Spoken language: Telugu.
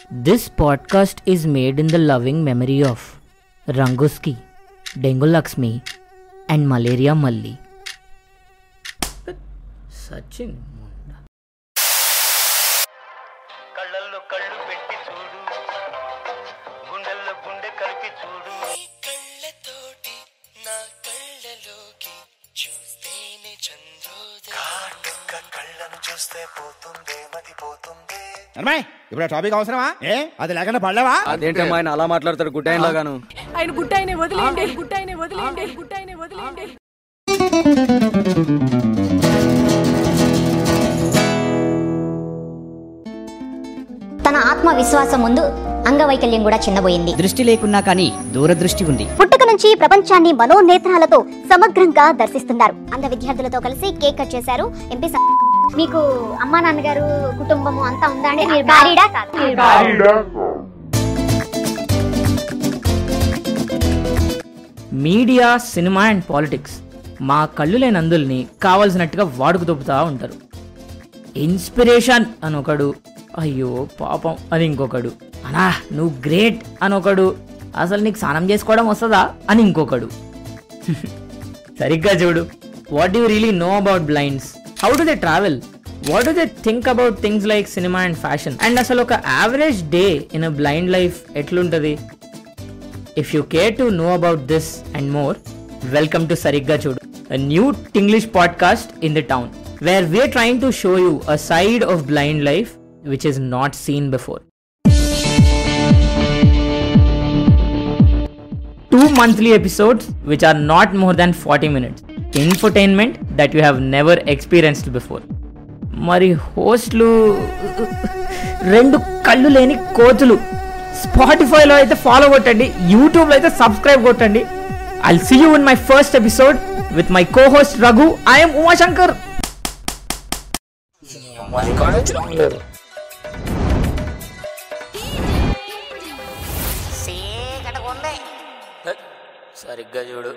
This podcast is made in the loving memory of Ranguski, Dengu Lakshmi and Malaria Malli. Sachin. కళ్ళల్లో కళ్ళు పెట్టి చూడు, గుండెల్లో గుండె కలిపి చూడు. నీ కళ్ళతోటి నా కళ్ళలోకి చూస్తేనే చంద్రోదయం. కాటుక కళ్ళను చూస్తే పోతుందే మతి పోతుందే. అమ్మాయి ఇప్పుడు టాపిక్ అవసరమా? అది లేకుండా పడలేవా? అదేంటమ్మా ఆయన అలా మాట్లాడతారు గుడ్డాయిన్ లాగాను. ఆయన గుడ్డాయినే వదిలేండి, గుడ్డాయినే వదిలేండి, గుడ్డాయినే వదిలేండి. తన ఆత్మవిశ్వాసం ముందు అంగవైకల్యం కూడా చిన్నబోయింది. దృష్టి లేకున్నా కానీ దూరదృష్టి ఉంది. పుట్టుక నుంచి ప్రపంచాన్ని మనోనేత్రాలతో సమగ్రంగా దర్శిస్తున్నారు. అంధ విద్యార్థులతో కలిసి కేక్ కట్ చేశారు ఎంపీ. మీకు అమ్మా నాన్నగారు కుటుంబము అంతా ఉందా అండి? మీరు మ్యారీడా కాదా? మీడియా, సినిమా అండ్ పాలిటిక్స్ మా కళ్ళు లేని అందుల్ని కావాల్సినట్టుగా వాడుకు దొబ్బుతూ ఉంటారు. ఇన్స్పిరేషన్ అని ఒకడు, అయ్యో పాపం అని ఇంకొకడు, అనా నువ్వు గ్రేట్ అని ఒకడు, అసలు నీకు స్నానం చేసుకోవడం వస్తుందా అని ఇంకొకడు. సరిగ్గా చూడు, what do you really know about blinds? How do they travel? What do they think about things like cinema and fashion? And అసలు ఒక average day in a blind life ఎట్లుంటుంది? If you care to know about this and more, welcome to Sarigga Chudu, a new Tinglish podcast in the town, where we're trying to show you a side of blind life which is not seen before. 2 monthly episodes which are not more than 40 minutes. Infotainment that you have never experienced before. Mari hostlu rendu kallu leni kotulu. స్పాటిఫైలో అయితే ఫాలో కొట్టండి, యూట్యూబ్లో అయితే సబ్స్క్రైబ్ కొట్టండి. I'll see you in my first episode with my co-host Raghu. I am Umashankar. సరిగ్గా చూడు.